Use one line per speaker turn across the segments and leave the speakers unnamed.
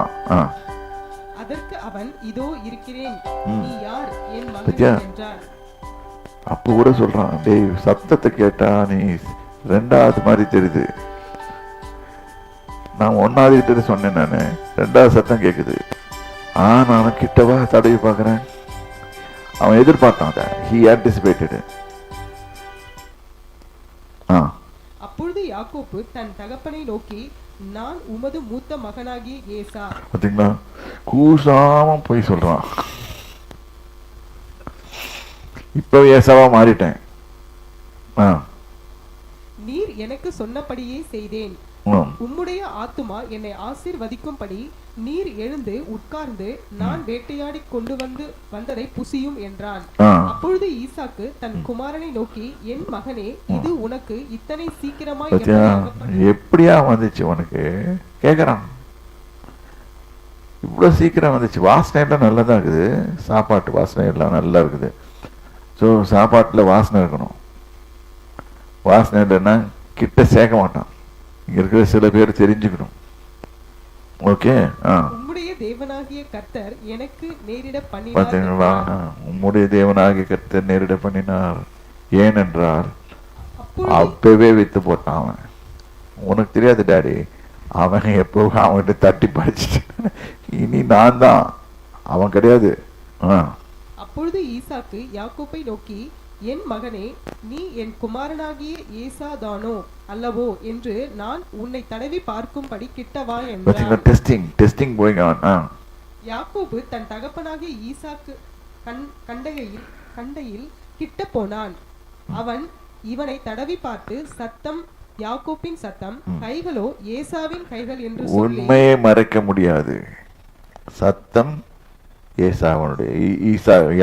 அவ்வளவுதான்.
அதற்கு அவன், இதோ இருக்கிறேன், நீ யார் என் மகனே என்றான்.
அப்ப கூட சொல்றான், டேய் சத்தத்தை கேட்டா நீ ரெண்டாவது மாதிரி தெரியுது, நான் ஒன்னாவது கிட்ட சொன்னேன், நானு ரெண்டாவது சத்தம் கேக்குது. நானும் கிட்டவா தடவி பாக்குறேன். அவன் எதிர்பார்த்தான், he anticipated.
அப்பொழுது யாக்கோபு தன் தகப்பனை நோக்கி, நான் உமது மூத்த மகனாகிய ஏசா.
பாத்தீங்களா, கூசாம போய் சொல்றான், இப்ப ஏசாவா மாறிட்டேன்,
நீர் எனக்கு சொன்னபடியே செய்தேன், உம்முடைய ஆத்துமா என்னை ஆசீர்வதிக்கும்படி நீர் எழுந்து உட்கார்ந்து நான் வேட்டையாடி கொண்டு வந்ததை புசியும் என்றான். அப்பொழுது ஈசாக்கு தன் குமாரனை நோக்கி, என் மகனே, இது உனக்கு இத்தனை சீக்கிரமாய்
எப்படியா வந்துச்சு உனக்கு கேக்குறான். இவ்வளவு சீக்கிரம் வந்துச்சு. வாசனை எல்லாம் நல்லதா இருக்குது, சாப்பாட்டு வாசனை எல்லாம் நல்லா இருக்குது. ஸோ சாப்பாட்டுல வாசனை இருக்கணும். வாசனை இல்லைன்னா கிட்ட சேர்க்க மாட்டான். இங்க இருக்கிற சில பேர் தெரிஞ்சுக்கணும். ஓகே,
உம்முடைய தேவனாகிய கர்த்தர் எனக்கு நேரிட பண்ணினார்.
பாத்தீங்களா, உம்முடைய தேவனாகிய கர்த்தர் நேரிட பண்ணினார். ஏனென்றால் அப்பவே வித்து போட்டான் அவன். உனக்கு தெரியாது டாடி, அவன் எப்போ அவன்கிட்ட தட்டி படிச்சுட்டு, இனி நான் தான், அவன் கிடையாது.
அப்பொழுது ஈசாக்கு யாக்கோபை நோக்கி, என் மகனே, நீ என் குமாரனாகிய ஏசா தானோ அல்லவோ என்று நான் உன்னை தடவி பார்க்கும்படி கிட்டவா என்றான்.
Testing going on.
யாக்கோபு தன் தகப்பனாகிய ஈசாக்கு கண்டையில் கிட்ட போனான். அவன் இவனை தடவி பார்த்து, சத்தம் யாக்கோபின் சத்தம், கைகளோ ஏசாவின் கைகள் என்று சொல்லி,
உண்மையை மறைக்க முடியாது. சத்தம் ஏசாவனுடைய,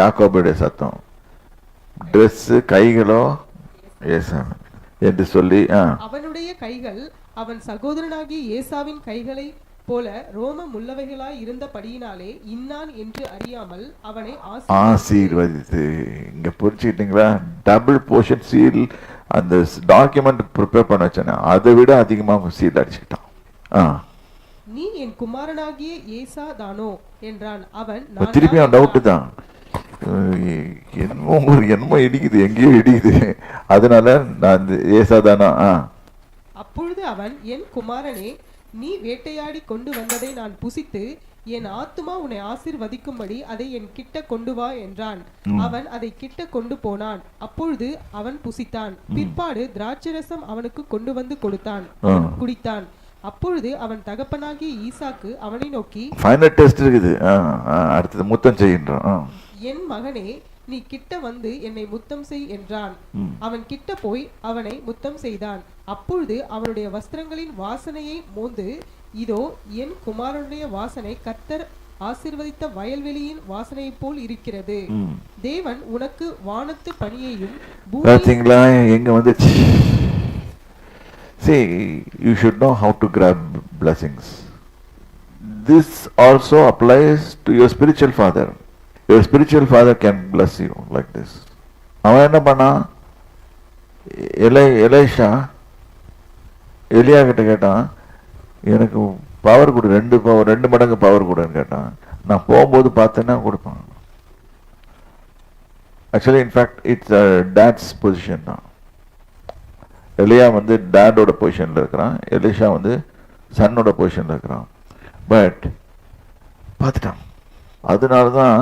யாக்கோபுடைய சத்தம், டிரெஸ் கைகளோ ஏசா என்று சொல்லி,
அவனுடைய கைகள் அவன் சகோதரனாகிய ஏசாவின் கைகளை போல ரோமம் உள்ளவைகளாய் இருந்தபடியினாலே இன்னான் என்று அறியாமல் அவனை
ஆசீர்வதித்து. இங்க புரிச்சுக்கிட்டீங்களா, டபுள் போர்ஷன் சீல். அந்த டாக்குமெண்ட் ப்ரிப்பேர் பண்ண வச்சேன், அதை விட அதிகமாக சீல் அடிச்சுக்கிட்டான்.
நீ என் குமாரனாகிய ஏசா தானோ என்றான். அவன்
திருப்பி அவன் டவுட்டு தான், என்னமோ இடிக்குது, எங்கேயோ இடிக்குது, அதனால நான் ஏசாதானா.
அப்பொழுது அவன், என் குமாரனே, நீ வேட்டையாடி கொண்டு வந்ததை நான் புசித்து என் ஆத்துமா உன்னை ஆசீர்வதிக்கும்படி அதை என் கிட்ட கொண்டு வா என்றான். அவன் அதை கிட்ட கொண்டு போனான். அப்பொழுது அவன் புசித்தான். பிற்பாடு திராட்சரசம் அவனுக்கு கொண்டு வந்து கொடுத்தான், குடித்தான். அப்பொழுது அவன் தகப்பனாகிய ஈசாக்கு அவனை நோக்கி,
ஃபைனல் டெஸ்ட் இருக்குது, அடுத்தது முத்தம் செய்கின்றான்.
என் மகனே, நீ கிட்ட வந்து என்னை முத்தம் செய் என்றான். அவன் கிட்ட போய் அவனை முத்தம் செய்தான். அப்பொழுது அவனுடைய வஸ்திரங்களின் வாசனையை மோந்து, இதோ என் குமாரனுடைய வாசனை கர்த்தர் ஆசீர்வதித்த வயல்வெளியின் வாசனையை போல் இருக்கிறது. தேவன் உனக்கு வானத்து பனியையும்
பாத்தீங்களா எங்க வந்துச்சு. See, you should know how to grab blessings. This also applies to your spiritual father. Your spiritual father can bless you like this. அவன் என்ன பண்ணா, எலேஷா எலியா கிட்ட கேட்டான், எனக்கு பவர் கொடு, 2 மடங்கு பவர் கொடுன்னு கேட்டான். நான் போகும்போது பார்த்தேன்னா கொடுப்பான். Actually in fact it's dates position தான். எலியா வந்து டேடோட பொசிஷன்ல இருக்கிறான், எலிஷா வந்து சன்னோட பொசிஷன்ல இருக்கிறான். பட் பார்த்துட்டான். அதனாலதான்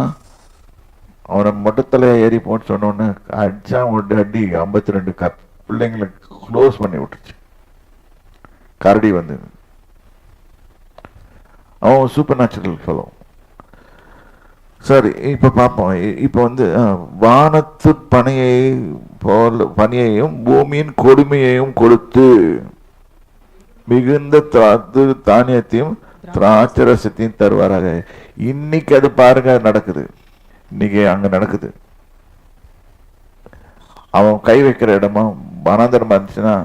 அவனை மொட்டத்தலையா ஏறி போன்னு சொன்னோன்னு அடிச்சா அடி 52 பிள்ளைங்களை க்ளோஸ் பண்ணி விட்டுருச்சு. கரடி வந்து அவன் சூப்பர் நேச்சுரல் ஃபெலோ. சரி, இப்ப பார்ப்போம். இப்ப வந்து வானத்து பனியையும் பூமியின் கொடுமையையும் கொடுத்து மிகுந்த தானியத்தையும் திராட்சரசத்தையும் தருவாராக. இன்னைக்கு அது பாருங்க நடக்குது, இன்னைக்கு அங்க நடக்குது. அவன் கை வைக்கிற இடமா வனாந்தரமா இருந்துச்சுன்னா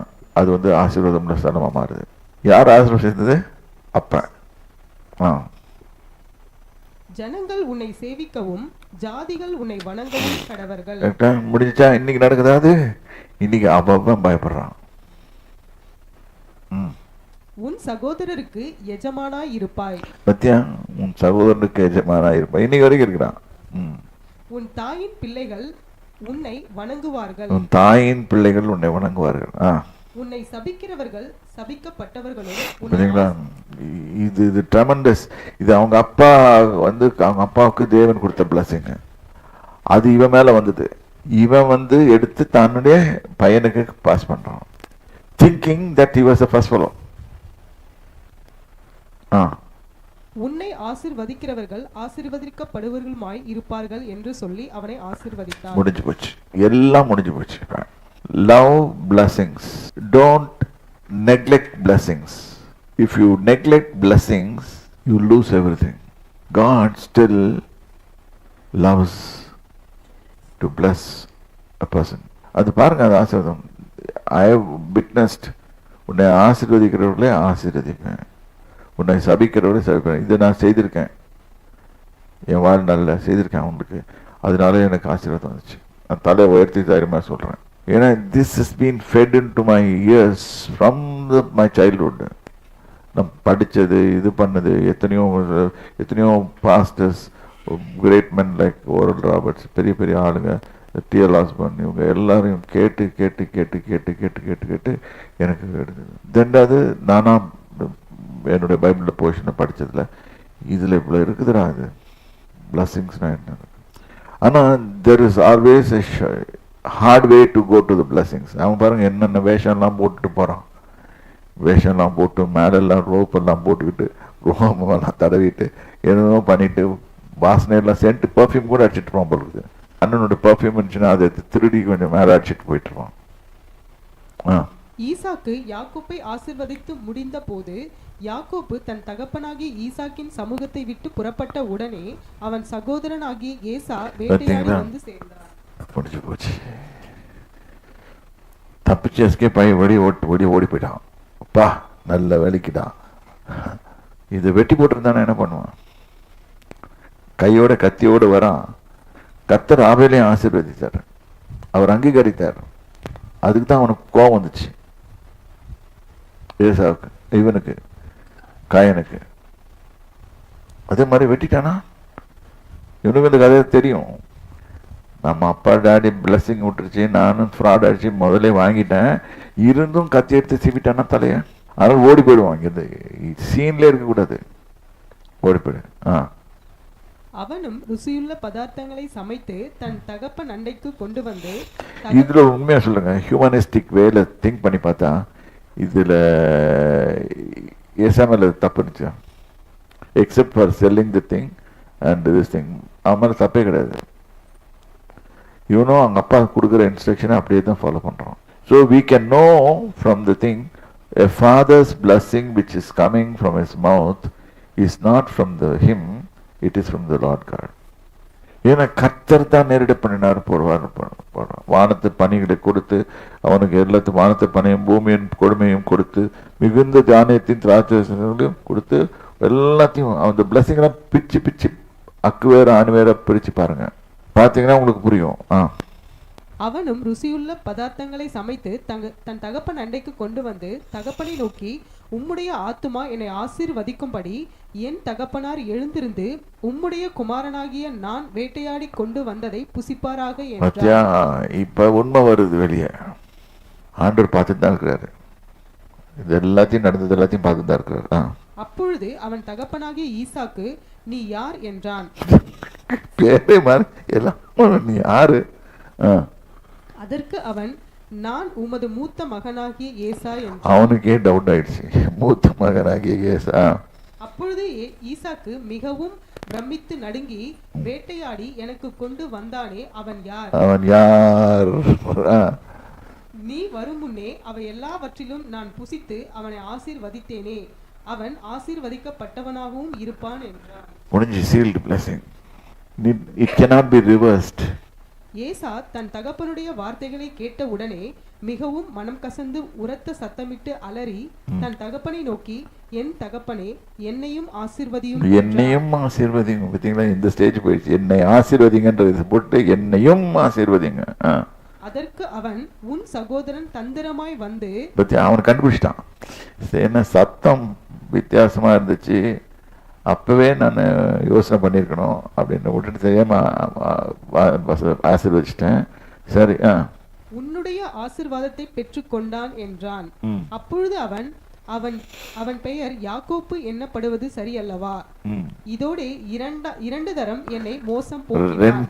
அது வந்து ஆசீர்வாதம் ஸ்தலமா மாறுது. யார் ஆசீர்வாதம் செய்தது? அப்ப
ஜனங்கள் உன்னை சேவிக்கவும் ஜாதிகள் உன்னை வணங்கவும் கடவர்கள்.
முடிஞ்சா இன்னைக்கு நடக்குதா? அது இன்னைக்கு அப்ப பயப்படுறான்.
உன் உன் சகோதரருக்கு எஜமானாய் இருப்பாய்.
பத்தியா, உன் சகோதரனுக்கு எஜமானா இருப்பாய். இன்னைக்கு வரைக்கும் இருக்கிறான்.
உன் தாயின் பிள்ளைகள் உன்னை வணங்குவார்கள்.
உன் தாயின் பிள்ளைகள் உன்னை வணங்குவார்கள்.
உன்னை சபிக்கிறவர்கள் சபிக்கப்பட்டவர்களும்.
பார்த்தீங்களா, இது ட்ரெமண்டஸ். இது அவங்க அப்பா வந்து அவங்க அப்பாவுக்கு தேவன் கொடுத்த பிளஸிங். அது இவன் மேல வந்தது. இவன் எடுத்து தன்னுடைய பையனுக்கு பாஸ் பண்றான், thinking that he was the first fellow.
உன்னை ஆசீர்வதிக்கிறவர்கள் ஆசீர்வதிக்கப்படுவர்களுமாய் இருப்பார்கள் என்று சொல்லி அவனை ஆசீர்வதித்தார்.
முடிஞ்சு போச்சு, எல்லாம் முடிஞ்சு போச்சு. Love blessings. Don't neglect blessings. If you neglect blessings, you lose everything. God still loves to bless a person. அது பாருங்க, அது ஆசீர்வாதம். I have witnessed, உன்னை ஆசீர்வதிக்கிறவர்களே ஆசீர்வதிப்பேன், உன்னை சபிக்கிறவர்களே சபிப்பேன். இதை நான் செய்திருக்கேன், என் வாழ்நாளில் செய்திருக்கேன் அவனுக்கு. அதனால எனக்கு ஆசீர்வாதம் வந்துச்சு. நான் தலை உயர்த்தி தைரியமாக சொல்கிறேன். ஏன்னா this has been fed into my ears from my childhood. நான் படித்தது, இது பண்ணது, எத்தனையோ pastors, great men like Oral Roberts, பெரிய பெரிய ஆளுங்க, டிஎல் ஆஸ்பன், இவங்க எல்லாரையும் கேட்டு கேட்டு கேட்டு கேட்டு கேட்டு கேட்டு கேட்டு எனக்கு எடுத்தது. ரெண்டாவது, நானா என்னுடைய பைபிளில் போர்ஷனை படித்ததில் இதில் இவ்வளோ இருக்குதுடா, இது பிளஸ்ஸிங்ஸ்னால் என்ன. ஆனால் there is always a hard way to go to the blessings. அவன் பாருங்கள் என்னென்ன வேஷம்லாம் போட்டுட்டு போகிறான். வேஷம்லாம் போட்டு மேலெல்லாம் ரோப்பெல்லாம் போட்டுக்கிட்டு ரோமெல்லாம் தடவிட்டு என்னென்னோ பண்ணிட்டு வாசனையெல்லாம் சென்ட் பர்ஃப்யூம் கூட அடிச்சுட்டு போவான் போலுக்குது. அண்ணனோட பர்ஃப்யூம் இருந்துச்சுன்னா அதை திருடி கொஞ்சம் மேலே அடிச்சுட்டு போயிட்டுருவான்.
ஈசாக்கு யாக்கோப்பை ஆசீர்வதித்து முடிந்த போது யாக்கோபு தன் தகப்பனாகிய ஈசாக்கின் சமூகத்தை விட்டு புறப்பட்ட உடனே அவன் சகோதரனாகிய ஏசா வேட்டையாடி வந்து சேர்ந்தான்.
முடிஞ்சு போச்சு. தப்பிச்சு எஸ்கேப் ஆகி ஓடி போயிட்டான். அப்பா நல்ல வேலைக்குதான். இதை வெட்டி போட்டிருந்தானே என்ன பண்ணுவான்? கையோட கத்தியோடு வரான். கர்த்தர் ஆபேலையும் ஆசீர்வதித்தார், அவர் அங்கீகரித்தார். அதுக்கு தான் அவனுக்கு கோபம் வந்துச்சு, ஏசாவுக்கு, இவனுக்கு, காயனுக்கு. அதே மாதிரி வெட்டிட்டானா. இவனுக்கு இந்த கதையை தெரியும். நம்ம அப்பா டாடி பிளஸ்ஸிங் விட்டுருச்சு, நானும் ஃப்ராட் அடிச்சு முதலே வாங்கிட்டேன், இருந்தும் கத்தி எடுத்து சிவிட்டானா தலைய. அதனால ஓடி போயிடுவான். இங்கே சீன்ல இருக்கக்கூடாது, ஓடி போயிடு.
அவனும் ருசியுள்ள பதார்த்தங்களை சமைத்து தன் தகப்பன் அண்டைக்கு கொண்டு வந்து.
இதுல உண்மையா சொல்லுங்க, ஹியூமனிஸ்டிக் வேல திங்க் பண்ணி பார்த்தா இதுல ஏசாமல தப்பு இருந்துச்சா? Except for selling the thing and this thing, அவன் மேல தப்பே கிடையாது. இவனும் அவங்க அப்பா கொடுக்குற இன்ஸ்ட்ரக்ஷனை அப்படியே தான் ஃபாலோ பண்ணுறான். So we can know from the thing, a father's blessing which is coming from his mouth is not from him, it is from the Lord God. ஏன்னா கர்த்தர் தான் நேரிட பண்ணினார் போடுவார். வானத்து பணிகளை கொடுத்து அவனுக்கு எல்லாத்தையும் வானத்து பணியும் பூமியின் கொடுமையும் கொடுத்து மிகுந்த தானியத்தின் திராட்சைகளையும் கொடுத்து எல்லாத்தையும் அந்த பிளஸ்ஸிங்லாம் பிச்சு பிச்சு அக்கு வேற ஆணி வேற பிரிச்சு பாருங்க, பார்த்தீங்கன்னா உங்களுக்கு புரியும்.
அவனும் ருசியுள்ள பதார்த்தங்களை சமைத்து தன் தகப்பன் அண்டைக்கு கொண்டு வந்து தகப்பனை நோக்கி, உம்முடைய ஆத்துமா என்னை ஆசீர்வதிக்கும்படி என் தகப்பனார் எழுந்திருந்து உம்முடைய குமாரனாகிய நான் வேட்டையாடி கொண்டு வந்ததை புசிப்பாராக என்றார்.
இப்ப உண்மை வருது வெளியே. ஆண்டவர் பார்த்துட்டு தான் இருக்கிறாரு, இது எல்லாத்தையும் நடந்தது எல்லாத்தையும் பார்த்துட்டு தான் இருக்கிறார்.
அப்பொழுது அவன் தகப்பனாகிய ஈசாக்கு, நீ யார் என்றான்.
பேரே மாதிரி எல்லாம், நீ யாரு?
அதற்கு அவன், நான் உமது மூத்த மகனாகிய ஏசா என்றான்.
அவனுக்கே டவுட் ஆயிடுச்சு, மூத்த மகனாகிய ஏசா.
அப்பொழுது ஈசாக்கு மிகவும் பிரமித்து நடுங்கி, வேட்டையாடி எனக்கு கொண்டு வந்தானே அவன் யார்?
அவன் யார்?
நீ வரும் முன்னே அவை எல்லாவற்றிலும் நான் புசித்து அவனை ஆசீர்வதித்தேனே, அவன் ஆசீர்வதிக்கப்பட்டவனாகவும் இருப்பான் என்றான்.
முடிஞ்சு, sealed blessing. It cannot be reversed.
ஏசா தன் தகப்பனுடைய வார்த்தைகளை கேட்ட உடனே மிகவும் மனம் கசந்து உரத்த சத்தமிட்டு அலறி தன் தகப்பனை நோக்கி, என் தகப்பனே, என்னையும் ஆசீர்வதியும்.
என்னையும் ஆசீர்வதிங்க. பார்த்தீங்களா, இந்த ஸ்டேஜ் போயிடுச்சு. என்னை ஆசீர்வதிங்கன்றது போட்டு என்னையும் ஆசீர்வதிங்க.
அதற்கு அவன், உன் சகோதரன் தந்திரமாய் வந்து
பத்தி அவன் கண்டுபிடிச்சிட்டான். என்ன சத்தம் வித்தியாசமா இருந்துச்சு, அப்பவே நான் யோசனை பண்ணியிருக்கணும் அப்படின்னு விட்டுட்டு தெரியாம ஆசீர்வதிச்சிட்டேன். சரி,
உன்னுடைய ஆசீர்வாதத்தை பெற்றுக்கொண்டான் என்றான். அப்பொழுது அவன் அவன் அவன் பெயர் யாக்கோப்பு என்னப்படுவது சரியல்லவா? இதோடு இரண்டு தரம் என்னை மோசம் போக்கினான்.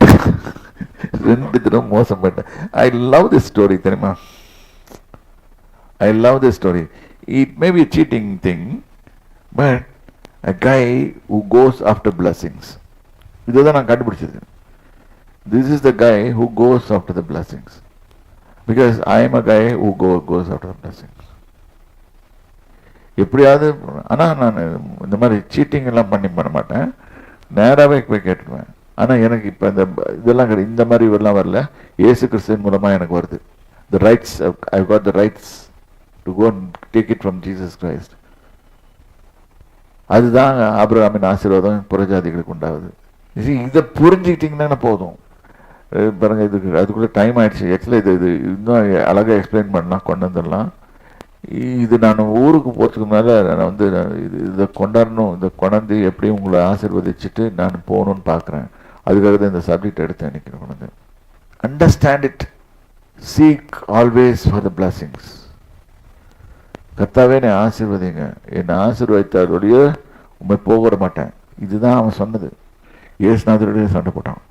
ரெண்டு தரம் மோசம் பண்ண. I love this story. தெரியுமா, I love this story. It may be cheating thing, but a guy who goes after blessings. இதுதான் நான் கண்டுபிடிச்சது. This is the guy who goes after the blessings, because I am a guy who goes after the blessings. எப்படியாவது, ஆனால் நான் இந்த மாதிரி seating எல்லாம் பண்ண மாட்டேன், நேராகவே போய் கேட்டுக்குவேன். ஆனால் எனக்கு இப்போ இந்த இதெல்லாம் கிடையாது, இந்த மாதிரி இதெல்லாம் வரல. இயேசு கிறிஸ்துவின் மூலமாக எனக்கு வருது. The rights, I've got the rights to go and take it from Jesus Christ. அதுதான் ஆபிரகாமின் ஆசீர்வாதம் புறஜாதிகளுக்கு உண்டாகுது. இதை புரிஞ்சுக்கிட்டீங்கன்னா போதும். பாருங்க, இதுக்கு அதுக்குள்ளே டைம் ஆயிடுச்சு. ஆக்சுவலாக இது இன்னும் அழகாக எக்ஸ்பிளைன் பண்ணலாம், கொண்டு வந்துடலாம். இது நான் ஊருக்கு போகிறதுக்கு மேலே நான் வந்து இதை கொண்டாடணும், இதை கொண்டாந்து எப்படி உங்களை ஆசீர்வதிச்சுட்டு நான் போகணுன்னு பார்க்குறேன். அதுக்காக தான் இந்த சப்ஜெக்ட் எடுத்து நினைக்கிறேன். கொண்டு understand it, seek always for the blessings. கர்த்தாவே என்னை ஆசீர்வதிங்க, என்னை ஆசீர்வதித்தாருடைய உண்மை போக விட மாட்டேன். இதுதான் அவன் சொன்னது. இயேசுநாதருடைய சண்டை போட்டான்.